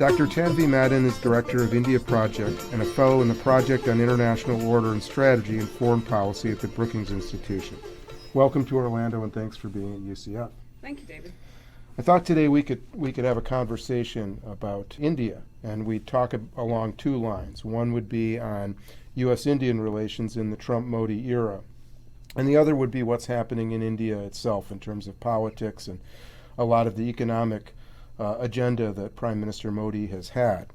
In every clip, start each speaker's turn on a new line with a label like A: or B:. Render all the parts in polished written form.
A: Dr. Tanvi Madan is Director of India Project and a Fellow in the Project on International Order and Strategy and Foreign Policy at the Brookings Institution. Welcome to Orlando, and thanks for being at UCF.
B: Thank you, David.
A: I thought today we could have a conversation about India, and we'd talk along two lines. One would be on U.S. Indian relations in the Trump-Modi era, and the other would be what's happening in India itself in terms of politics and a lot of the economic agenda that Prime Minister Modi has had.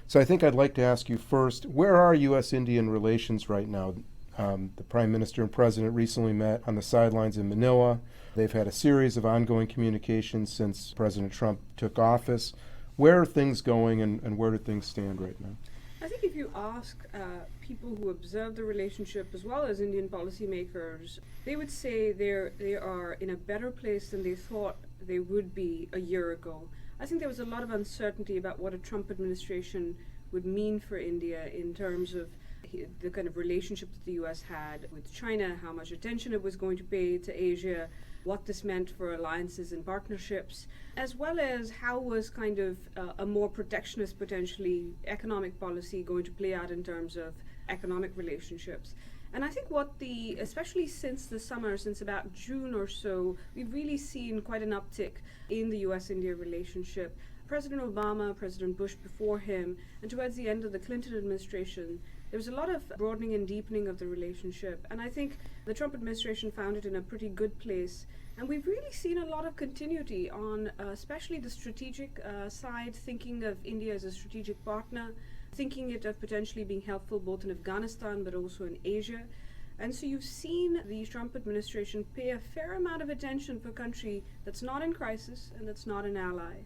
A: So I think I'd like to ask you first, where are U.S. Indian relations right now? The Prime Minister and President recently met on the sidelines in Manila. They've had a series of ongoing communications since President Trump took office. Where are things going, and where do things stand right now?
B: I think if you ask people who observe the relationship as well as Indian policymakers, they would say they are in a better place than they thought they would be a year ago. I think there was a lot of uncertainty about what a Trump administration would mean for India in terms of the kind of relationship that the U.S. had with China, how much attention it was going to pay to Asia, what this meant for alliances and partnerships, as well as how was kind of a more protectionist, potentially, economic policy going to play out in terms of economic relationships. And I think especially since the summer, since about June or so, we've really seen quite an uptick in the U.S.-India relationship. President Obama, President Bush before him, and towards the end of the Clinton administration, there was a lot of broadening and deepening of the relationship. And I think the Trump administration found it in a pretty good place. And we've really seen a lot of continuity on especially the strategic side, thinking of India as a strategic partner, thinking it of potentially being helpful both in Afghanistan but also in Asia. And so you've seen the Trump administration pay a fair amount of attention for a country that's not in crisis and that's not an ally.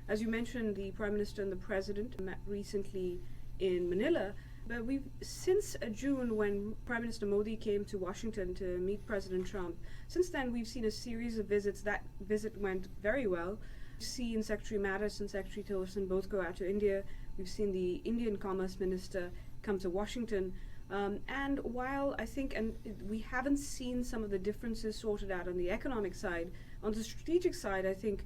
B: As you mentioned, the Prime Minister and the President met recently in Manila, but since June, when Prime Minister Modi came to Washington to meet President Trump, since then we've seen a series of visits. That visit went very well. We've seen Secretary Mattis and Secretary Tillerson both go out to India. We've seen the Indian Commerce Minister come to Washington. And while I think, and we haven't seen some of the differences sorted out on the economic side, on the strategic side, I think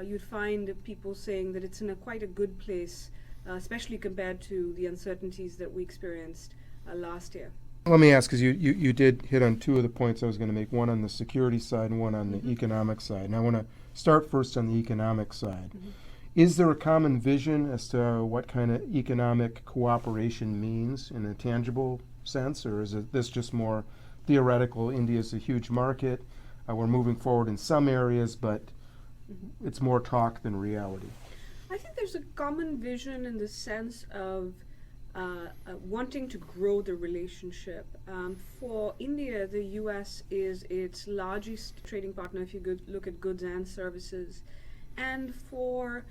B: you'd find people saying that it's in quite a good place, especially compared to the uncertainties that we experienced last year.
A: Let me ask, because you did hit on two of the points I was going to make, one on the security side and one on the economic side. And I want to start first on the economic side. Is there a common vision as to what kind of economic cooperation means in a tangible sense, or is this just more theoretical? India's a huge market. We're moving forward in some areas, but it's more talk than reality.
B: I think there's a common vision in the sense of wanting to grow the relationship. For India, the U.S. is its largest trading partner if you look at goods and services. And for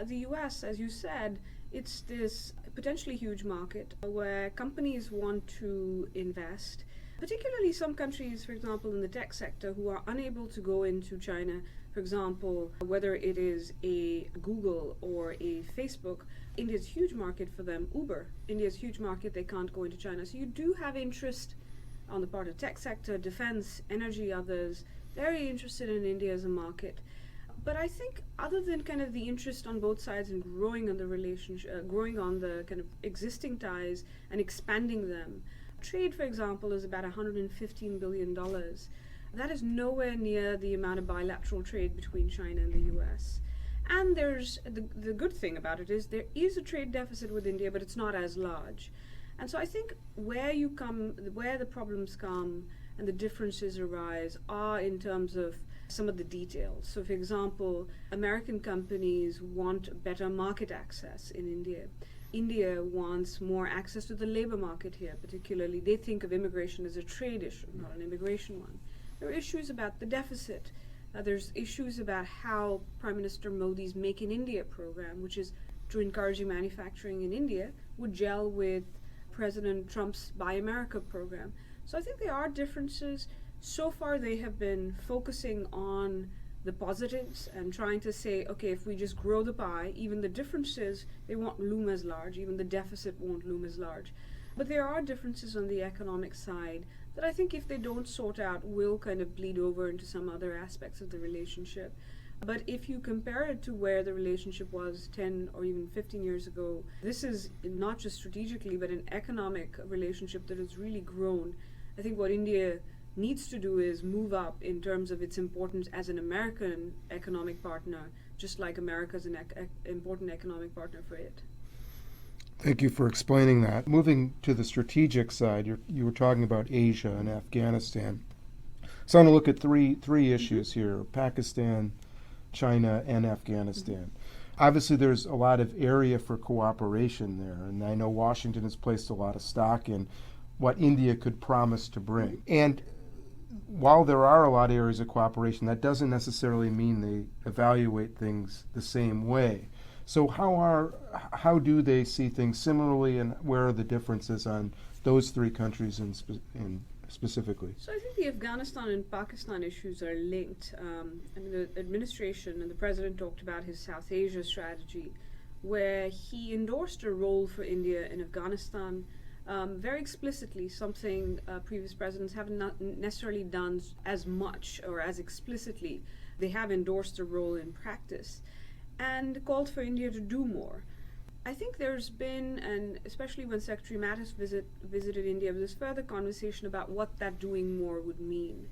B: the U.S., as you said, it's this potentially huge market where companies want to invest, particularly some countries, for example, in the tech sector, who are unable to go into China. For example, whether it is a Google or a Facebook, India's a huge market for them. Uber, India's a huge market, they can't go into China. So you do have interest on the part of tech sector, defense, energy, others, very interested in India as a market. But I think other than kind of the interest on both sides in growing on the relationship, growing on the kind of existing ties and expanding them, trade, for example, is about $115 billion. That is nowhere near the amount of bilateral trade between China and the U.S. And there's the good thing about it is there is a trade deficit with India, but it's not as large. And so I think where the problems come and the differences arise are in terms of some of the details. So, for example, American companies want better market access in India. India wants more access to the labor market here, particularly. They think of immigration as a trade issue, not an immigration one. There are issues about the deficit. There's issues about how Prime Minister Modi's Make in India program, which is to encouraging manufacturing in India, would gel with President Trump's Buy America program. So I think there are differences. So far they have been focusing on the positives and trying to say, okay, if we just grow the pie, even the differences, they won't loom as large, even the deficit won't loom as large. But there are differences on the economic side that I think if they don't sort out will kind of bleed over into some other aspects of the relationship. But if you compare it to where the relationship was 10 or even 15 years ago, this is not just strategically, but an economic relationship that has really grown. I think what India needs to do is move up in terms of its importance as an American economic partner, just like America is an important economic partner for it.
A: Thank you for explaining that. Moving to the strategic side, you were talking about Asia and Afghanistan. So I'm going to look at three issues here: Pakistan, China, and Afghanistan. Obviously, there's a lot of area for cooperation there, and I know Washington has placed a lot of stock in what India could promise to bring. And while there are a lot of areas of cooperation, that doesn't necessarily mean they evaluate things the same way. So how do they see things similarly, and where are the differences on those three countries in specifically?
B: So I think the Afghanistan and Pakistan issues are linked. The administration and the president talked about his South Asia strategy, where he endorsed a role for India in Afghanistan very explicitly, something previous presidents haven't not necessarily done as much or as explicitly. They have endorsed a role in practice and called for India to do more. I think there's been, and especially when Secretary Mattis visited India, there's further conversation about what that doing more would mean.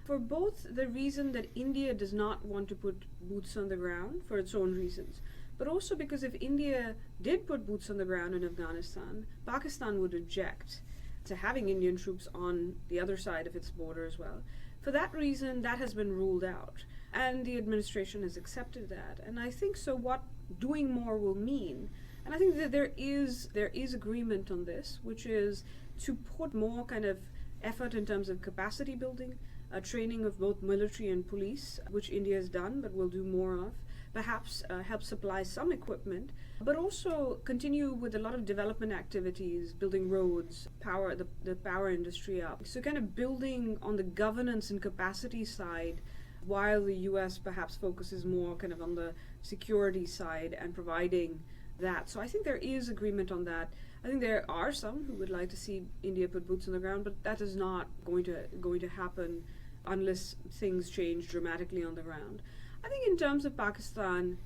B: For both the reason that India does not want to put boots on the ground for its own reasons, but also because if India did put boots on the ground in Afghanistan, Pakistan would object to having Indian troops on the other side of its border as well. For that reason, that has been ruled out, and the administration has accepted that. And I think so what doing more will mean, and I think that there is agreement on this, which is to put more kind of effort in terms of capacity building, training of both military and police, which India has done but will do more of, perhaps help supply some equipment, but also continue with a lot of development activities, building roads, the power industry up. So kind of building on the governance and capacity side, while the U.S. perhaps focuses more kind of on the security side and providing that. So I think there is agreement on that. I think there are some who would like to see India put boots on the ground, but that is not going to happen unless things change dramatically on the ground. I think in terms of Pakistan,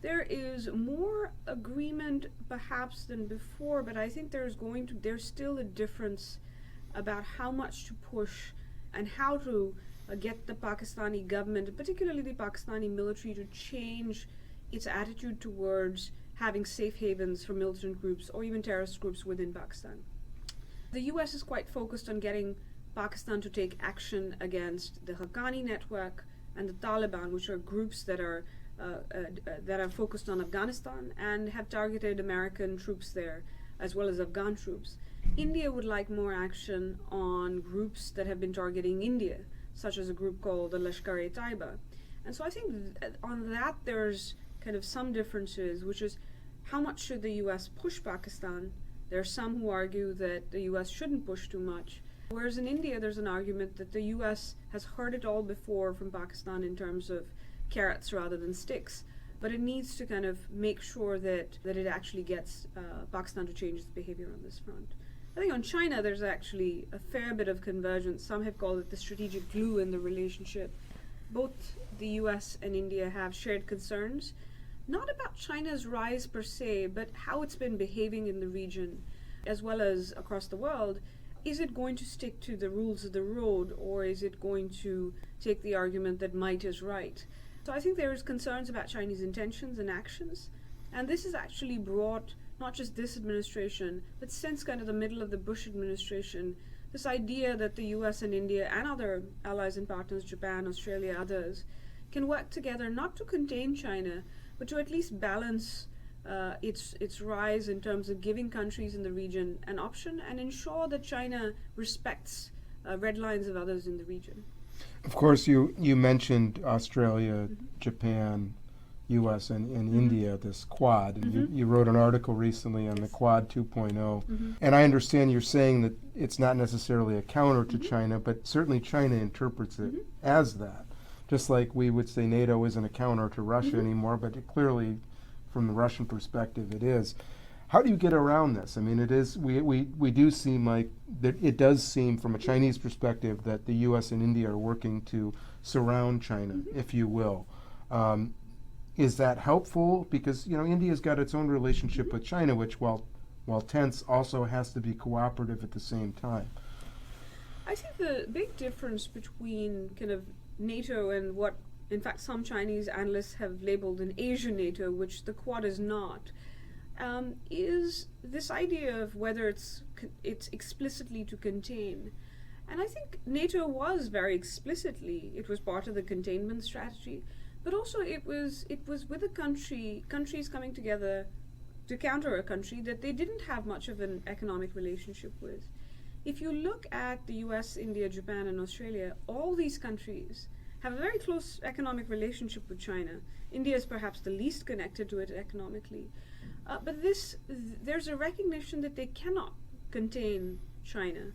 B: there is more agreement perhaps than before, but I think there's still a difference about how much to push and how to get the Pakistani government, particularly the Pakistani military, to change its attitude towards having safe havens for militant groups or even terrorist groups within Pakistan. The US is quite focused on getting Pakistan to take action against the Haqqani network and the Taliban, which are groups that are focused on Afghanistan and have targeted American troops there, as well as Afghan troops. India would like more action on groups that have been targeting India, such as a group called the Lashkar-e-Taiba. And so I think on that there's kind of some differences, which is how much should the U.S. push Pakistan? There are some who argue that the U.S. shouldn't push too much. Whereas in India, there's an argument that the U.S. has heard it all before from Pakistan in terms of carrots rather than sticks, but it needs to kind of make sure that it actually gets Pakistan to change its behavior on this front. I think on China, there's actually a fair bit of convergence. Some have called it the strategic glue in the relationship. Both the U.S. and India have shared concerns, not about China's rise per se, but how it's been behaving in the region, as well as across the world. Is it going to stick to the rules of the road, or is it going to take the argument that might is right? So I think there is concerns about Chinese intentions and actions, and this has actually brought not just this administration, but since kind of the middle of the Bush administration, this idea that the US and India and other allies and partners, Japan, Australia, others, can work together not to contain China, but to at least balance its rise in terms of giving countries in the region an option and ensure that China respects red lines of others in the region.
A: Of course, you mentioned Australia, Japan, U.S. and India, this Quad, and you wrote an article recently on the Quad 2.0, and I understand you're saying that it's not necessarily a counter to China, but certainly China interprets it as that. Just like we would say NATO isn't a counter to Russia anymore, but clearly from the Russian perspective it is. How do you get around this? I mean, it is we do seem like that. It does seem from a Chinese perspective that the U.S. and India are working to surround China, if you will. Is that helpful? Because India's got its own relationship with China, which while tense, also has to be cooperative at the same time.
B: I think the big difference between kind of NATO and what, in fact, some Chinese analysts have labeled an Asian NATO, which the Quad is not, is this idea of whether it's explicitly to contain. And I think NATO was very explicitly, it was part of the containment strategy, but also it was with a countries coming together to counter a country that they didn't have much of an economic relationship with. If you look at the U.S., India, Japan, and Australia, all these countries have a very close economic relationship with China. India is perhaps the least connected to it economically. But there's a recognition that they cannot contain China.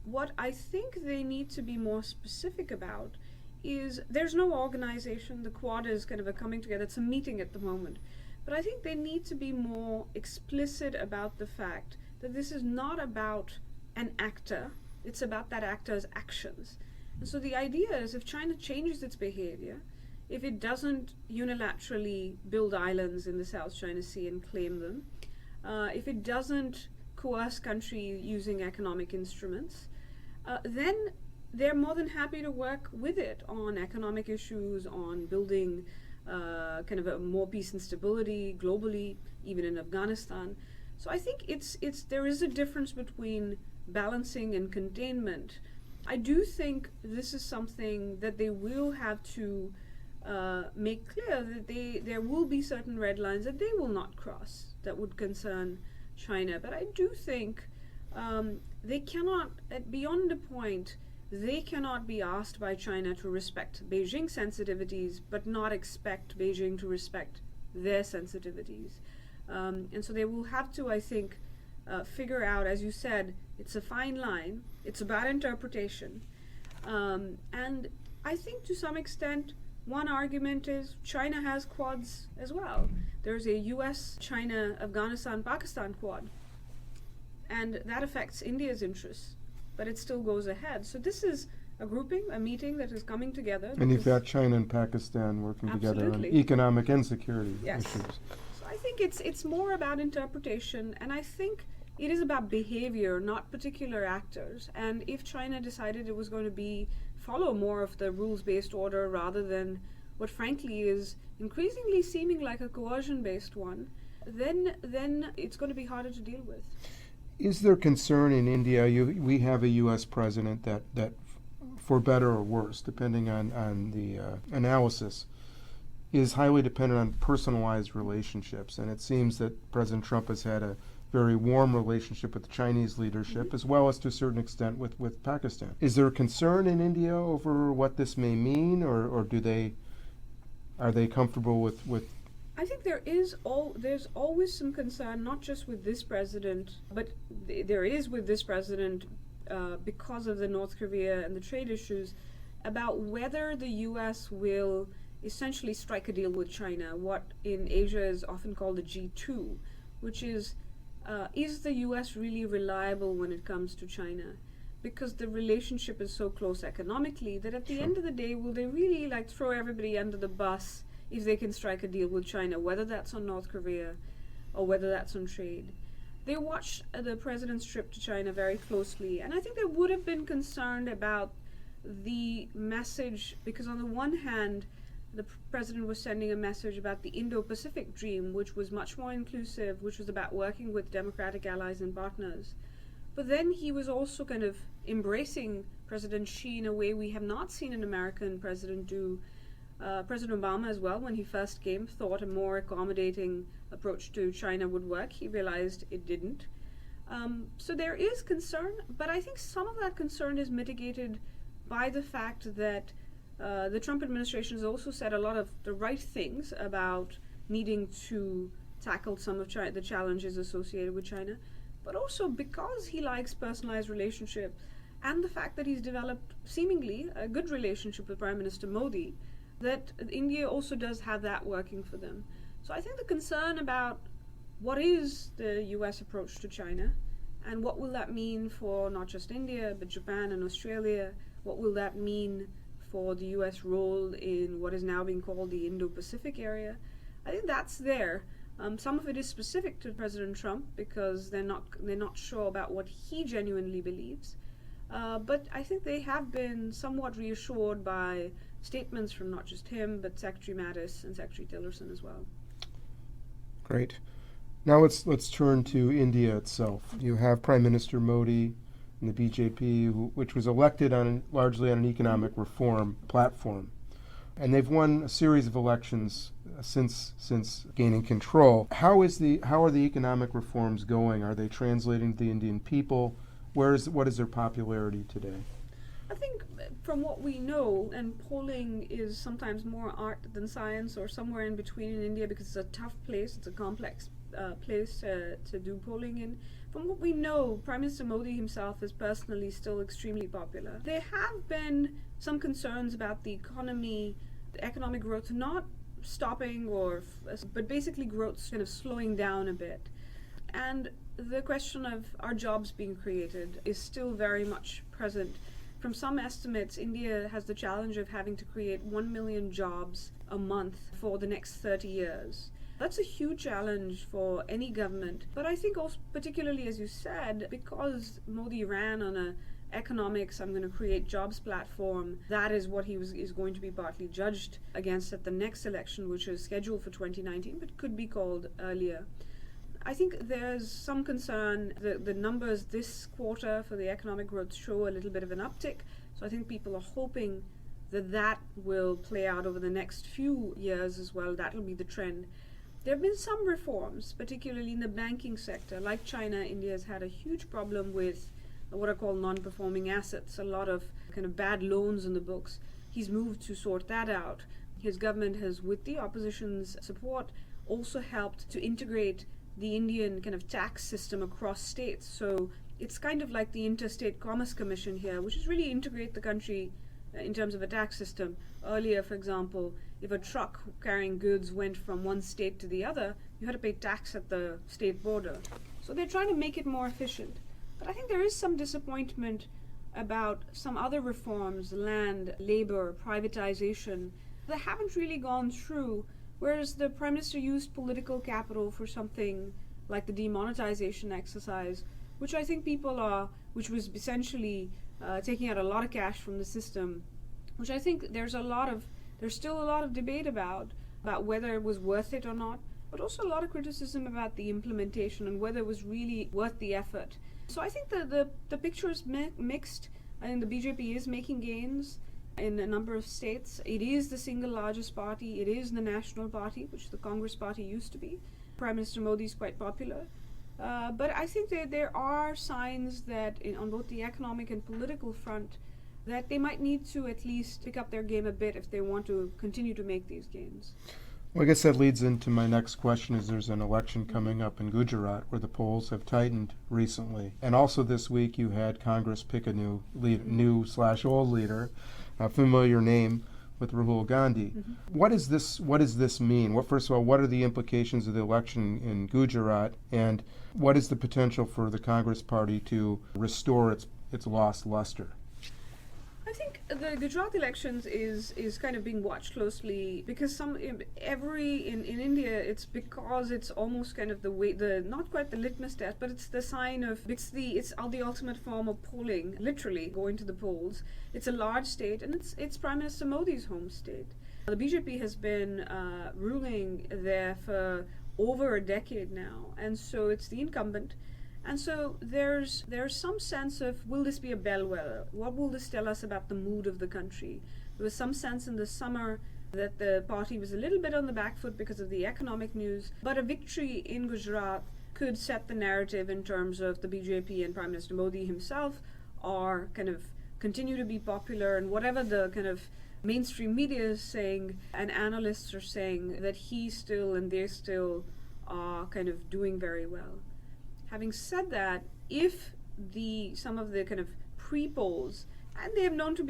B: What I think they need to be more specific about is there's no organization. The Quad is kind of a coming together. It's a meeting at the moment. But I think they need to be more explicit about the fact that this is not about an actor. It's about that actor's actions. And so the idea is if China changes its behavior, if it doesn't unilaterally build islands in the South China Sea and claim them, if it doesn't coerce countries using economic instruments, then they're more than happy to work with it on economic issues, on building kind of a more peace and stability globally, even in Afghanistan. So I think there is a difference between balancing and containment. I do think this is something that they will have to make clear that there will be certain red lines that they will not cross that would concern China. But I do think they cannot, beyond a point, they cannot be asked by China to respect Beijing sensitivities, but not expect Beijing to respect their sensitivities. And so they will have to, I think, figure out, as you said, it's a fine line. It's about interpretation. And I think to some extent, one argument is China has quads as well. There's a U.S., China, Afghanistan, Pakistan quad. And that affects India's interests, but it still goes ahead. So this is a grouping, a meeting that is coming together.
A: And you've got China and Pakistan working together on economic and security issues.
B: So I think it's more about interpretation, and I think it is about behavior, not particular actors. And if China decided it was going to follow more of the rules-based order rather than what frankly is increasingly seeming like a coercion-based one, then it's going to be harder to deal with.
A: Is there concern in India? We have a U.S. president that, for better or worse, depending on the analysis, is highly dependent on personalized relationships. And it seems that President Trump has had a very warm relationship with the Chinese leadership, as well as to a certain extent with Pakistan. Is there concern in India over what this may mean, or are they comfortable with?
B: I think there's always some concern, not just with this president, but there is with this president because of the North Korea and the trade issues, about whether the U.S. will essentially strike a deal with China, what in Asia is often called the G2, which is the U.S. really reliable when it comes to China? Because the relationship is so close economically that at the end of the day, will they really throw everybody under the bus if they can strike a deal with China, whether that's on North Korea or whether that's on trade? They watched the president's trip to China very closely, and I think they would have been concerned about the message, because on the one hand, the president was sending a message about the Indo-Pacific dream, which was much more inclusive, which was about working with democratic allies and partners. But then he was also kind of embracing President Xi in a way we have not seen an American president do. President Obama as well, when he first came, thought a more accommodating approach to China would work. He realized it didn't. So there is concern, but I think some of that concern is mitigated by the fact that the Trump administration has also said a lot of the right things about needing to tackle some of the challenges associated with China, but also because he likes personalized relationship and the fact that he's developed seemingly a good relationship with Prime Minister Modi, that India also does have that working for them. So I think the concern about what is the U.S. approach to China and what will that mean for not just India but Japan and Australia, what will that mean for the U.S. role in what is now being called the Indo-Pacific area. I think that's there. Some of it is specific to President Trump because they're not sure about what he genuinely believes. But I think they have been somewhat reassured by statements from not just him, but Secretary Mattis and Secretary Tillerson as well.
A: Great. Now let's turn to India itself. You have Prime Minister Modi and the BJP, which was elected largely on an economic reform platform, and they've won a series of elections since gaining control. How are the economic reforms going? Are they translating to the Indian people? What is their popularity today?
B: I think from what we know, and polling is sometimes more art than science, or somewhere in between in India, because it's a tough place, it's a complex place to do polling in. From what we know, Prime Minister Modi himself is personally still extremely popular. There have been some concerns about the economy, the economic growth not stopping, but basically growth kind of slowing down a bit. And the question of are jobs being created is still very much present. From some estimates, India has the challenge of having to create 1 million jobs a month for the next 30 years. That's a huge challenge for any government. But I think also, particularly as you said, because Modi ran on a economics, I'm going to create jobs platform, that is what he is going to be partly judged against at the next election, which is scheduled for 2019, but could be called earlier. I think there's some concern that the numbers this quarter for the economic growth show a little bit of an uptick. So I think people are hoping that will play out over the next few years as well. That will be the trend. There have been some reforms, particularly in the banking sector. Like China, India has had a huge problem with what are called non-performing assets, a lot of kind of bad loans in the books. He's moved to sort that out. His government has, with the opposition's support, also helped to integrate the Indian kind of tax system across states. So it's kind of like the Interstate Commerce Commission here, which is really integrate the country in terms of a tax system. Earlier, for example, if a truck carrying goods went from one state to the other, you had to pay tax at the state border. So they're trying to make it more efficient. But I think there is some disappointment about some other reforms, land, labor, privatization, that haven't really gone through. Whereas the Prime Minister used political capital for something like the demonetization exercise, which I think which was essentially taking out a lot of cash from the system, which I think there's still a lot of debate about whether it was worth it or not, but also a lot of criticism about the implementation and whether it was really worth the effort. So I think the picture is mixed. I think the BJP is making gains in a number of states. It is the single largest party. It is the national party, which the Congress party used to be. Prime Minister Modi is quite popular. But I think that there are signs that on both the economic and political front that they might need to at least pick up their game a bit if they want to continue to make these gains.
A: Well, I guess that leads into my next question. Is there's an election coming up in Gujarat where the polls have tightened recently. And also this week you had Congress pick a new /old leader, a familiar name with Rahul Gandhi. Mm-hmm. What does this mean? First of all, what are the implications of the election in Gujarat, and what is the potential for the Congress party to restore its lost luster?
B: I think the Gujarat elections is kind of being watched closely because in India it's because it's almost kind of not quite the litmus test, but it's the sign of it's the ultimate form of polling, literally going to the polls. It's a large state and it's Prime Minister Modi's home state. The BJP has been ruling there for over a decade now, and so it's the incumbent. And so there's some sense of, will this be a bellwether? What will this tell us about the mood of the country? There was some sense in the summer that the party was a little bit on the back foot because of the economic news, but a victory in Gujarat could set the narrative in terms of the BJP and Prime Minister Modi himself are kind of continue to be popular, and whatever the kind of mainstream media is saying and analysts are saying, that he still and they still are kind of doing very well. Having said that, if some of the kind of pre-polls, and they have been known to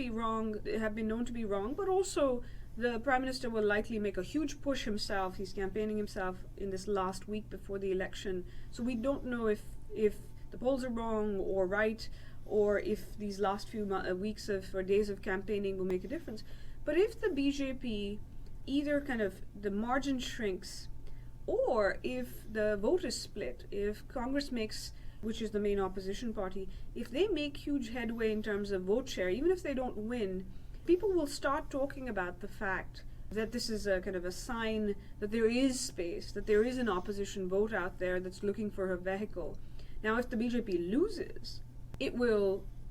B: be wrong, but also the Prime Minister will likely make a huge push himself. He's campaigning himself in this last week before the election. So we don't know if the polls are wrong or right, or if these last few weeks of or days of campaigning will make a difference. But if the BJP either kind of the margin shrinks, or if the vote is split, if Congress makes, which is the main opposition party, if they make huge headway in terms of vote share, even if they don't win, people will start talking about the fact that this is a kind of a sign that there is space, that there is an opposition vote out there that's looking for a vehicle. Now, if the BJP loses,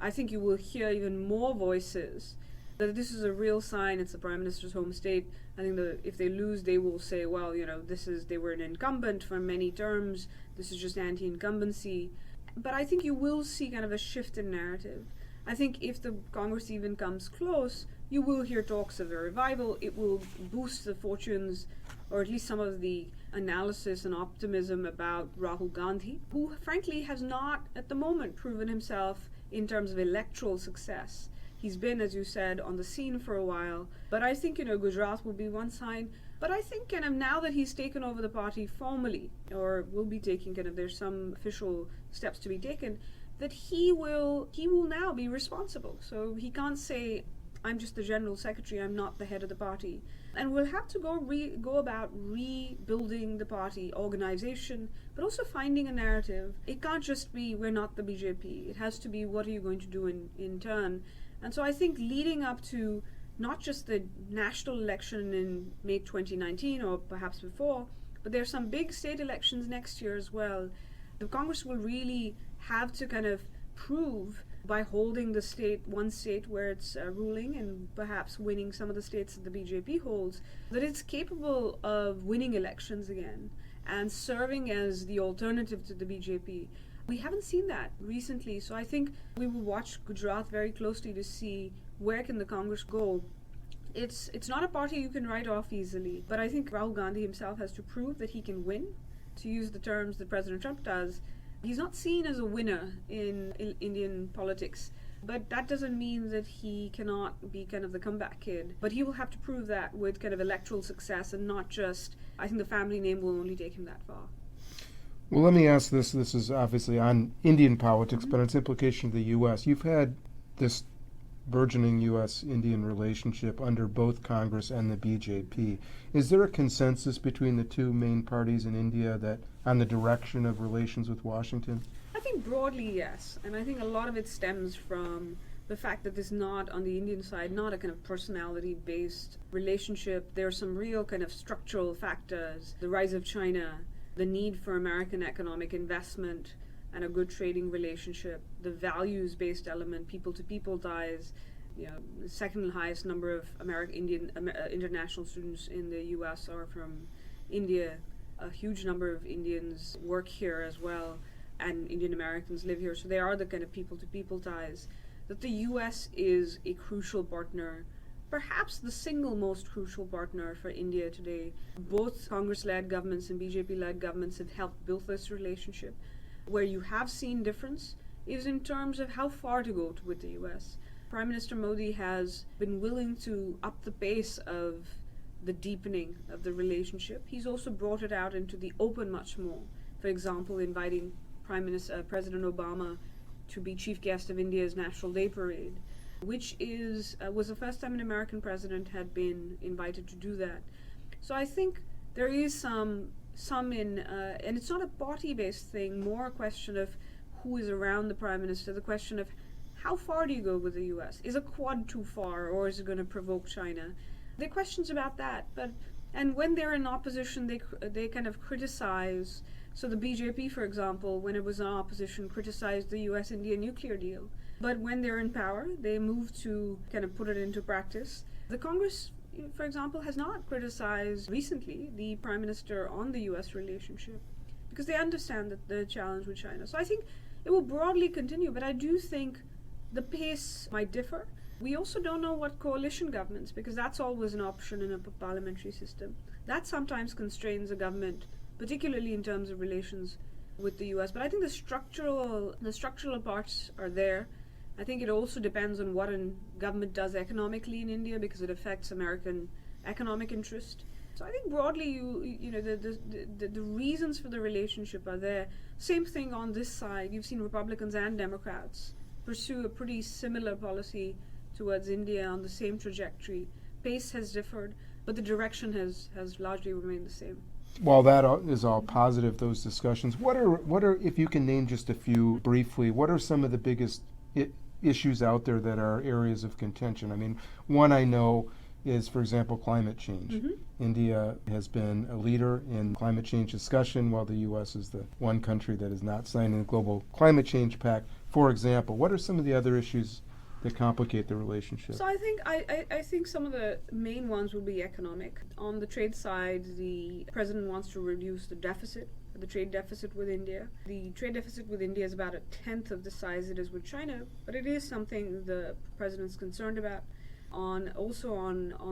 B: I think you will hear even more voices that this is a real sign, it's the Prime Minister's home state. I think that if they lose, they will say, well, they were an incumbent for many terms, this is just anti-incumbency. But I think you will see kind of a shift in narrative. I think if the Congress even comes close, you will hear talks of a revival. It will boost the fortunes, or at least some of the analysis and optimism about Rahul Gandhi, who frankly has not at the moment proven himself in terms of electoral success. He's been, as you said, on the scene for a while. But I think, Gujarat will be one sign. But I think kind of now that he's taken over the party formally, or will be taking there's some official steps to be taken, that he will now be responsible. So he can't say, I'm just the general secretary, I'm not the head of the party. And we'll have to go about rebuilding the party organization, but also finding a narrative. It can't just be, we're not the BJP. It has to be, what are you going to do in turn? And so I think leading up to not just the national election in May 2019 or perhaps before, but there are some big state elections next year as well. The Congress will really have to kind of prove by holding one state where it's ruling and perhaps winning some of the states that the BJP holds, that it's capable of winning elections again and serving as the alternative to the BJP. We haven't seen that recently, so I think we will watch Gujarat very closely to see where can the Congress go. It's not a party you can write off easily, but I think Rahul Gandhi himself has to prove that he can win, to use the terms that President Trump does. He's not seen as a winner in Indian politics, but that doesn't mean that he cannot be kind of the comeback kid. But he will have to prove that with kind of electoral success and not just, I think the family name will only take him that far.
A: Well, let me ask this. This is obviously on Indian politics, but its implication to the U.S. You've had this burgeoning U.S.-Indian relationship under both Congress and the BJP. Is there a consensus between the two main parties in India that on the direction of relations with Washington?
B: I think broadly, yes. And I think a lot of it stems from the fact that there's not, on the Indian side, not a kind of personality-based relationship. There are some real kind of structural factors, the rise of China, the need for American economic investment and a good trading relationship, the values-based element, people-to-people ties. The second highest number of international students in the U.S. are from India. A huge number of Indians work here as well, and Indian Americans live here. So they are the kind of people-to-people ties. That the U.S. is a crucial partner, perhaps the single most crucial partner for India today. Both Congress-led governments and BJP-led governments have helped build this relationship. Where you have seen difference is in terms of how far to go with the U.S. Prime Minister Modi has been willing to up the pace of the deepening of the relationship. He's also brought it out into the open much more. For example, inviting President Obama to be chief guest of India's National Day Parade, which was the first time an American president had been invited to do that. So I think there is some and it's not a party-based thing, more a question of who is around the Prime Minister, the question of how far do you go with the U.S.? Is a Quad too far, or is it going to provoke China? There are questions about that, and when they're in opposition, they kind of criticize. So the BJP, for example, when it was in opposition, criticized the U.S. India nuclear deal. But when they're in power, they move to kind of put it into practice. The Congress, for example, has not criticized recently the Prime Minister on the U.S. relationship because they understand that the challenge with China. So I think it will broadly continue, but I do think the pace might differ. We also don't know what coalition governments, because that's always an option in a parliamentary system. That sometimes constrains a government, particularly in terms of relations with the U.S. But I think the structural parts are there. I think it also depends on what a government does economically in India, because it affects American economic interest. So I think broadly, the reasons for the relationship are there. Same thing on this side. You've seen Republicans and Democrats pursue a pretty similar policy towards India on the same trajectory. Pace has differed, but the direction has largely remained the same.
A: While that is all positive, those discussions, what are, if you can name just a few briefly, what are some of the biggest issues out there that are areas of contention? I mean, one I know is, for example, climate change.
B: Mm-hmm.
A: India has been a leader in climate change discussion, while the U.S. is the one country that is not signing the Global Climate Change Pact. For example, what are some of the other issues that complicate the relationship?
B: So I think some of the main ones will be economic. On the trade side, the president wants to reduce the trade deficit with India. The trade deficit with India is about 1/10 of the size it is with China, but it is something the president's concerned about. On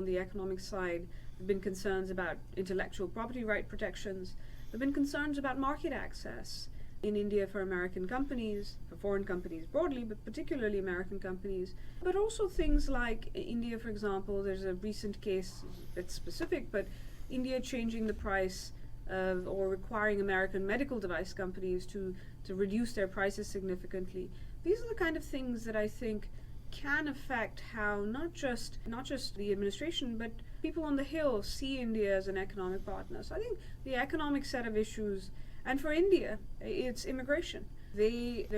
B: the economic side, there have been concerns about intellectual property right protections. There have been concerns about market access in India for American companies, for foreign companies broadly, but particularly American companies. But also things like India, for example, there's a recent case that's specific, but India changing the price of, or requiring American medical device companies to reduce their prices significantly. These are the kind of things that I think can affect how not just the administration, but people on the Hill see India as an economic partner. So I think the economic set of issues, and for India, it's immigration. If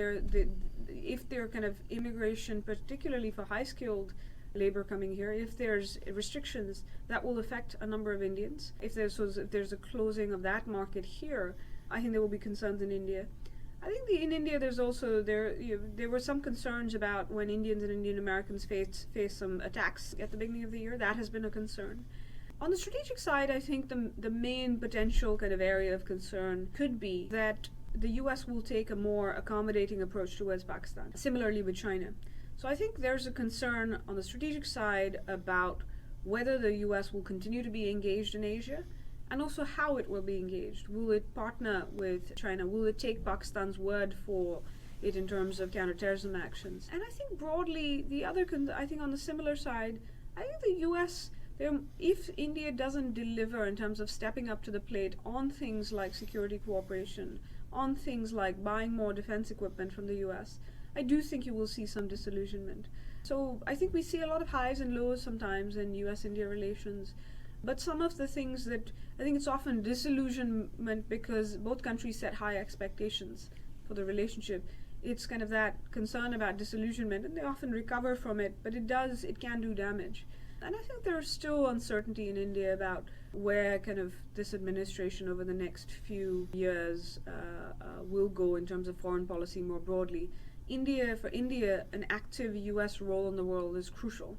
B: they're kind of immigration, particularly for high-skilled labor coming here, if there's restrictions, that will affect a number of Indians. If there's a closing of that market here, I think there will be concerns in India. I think in India there's also there were some concerns about when Indians and Indian Americans face some attacks at the beginning of the year. That has been a concern. On the strategic side, I think the main potential kind of area of concern could be that the U.S. will take a more accommodating approach towards Pakistan, similarly with China. So I think there's a concern on the strategic side about whether the U.S. will continue to be engaged in Asia, and also how it will be engaged. Will it partner with China? Will it take Pakistan's word for it in terms of counterterrorism actions? And I think broadly, I think on the similar side, I think the U.S., if India doesn't deliver in terms of stepping up to the plate on things like security cooperation, on things like buying more defense equipment from the U.S., I do think you will see some disillusionment. So I think we see a lot of highs and lows sometimes in U.S.-India relations. But some of the things that I think it's often disillusionment because both countries set high expectations for the relationship. It's kind of that concern about disillusionment, and they often recover from it, but it can do damage. And I think there's still uncertainty in India about where kind of this administration over the next few years will go in terms of foreign policy more broadly. For India, an active U.S. role in the world is crucial.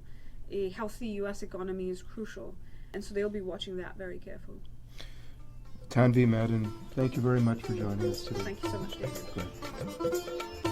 B: A healthy U.S. economy is crucial. And so they'll be watching that very carefully.
A: Tanvi Madan, thank you very much for joining us today.
B: Thank you so much, David.
A: Great.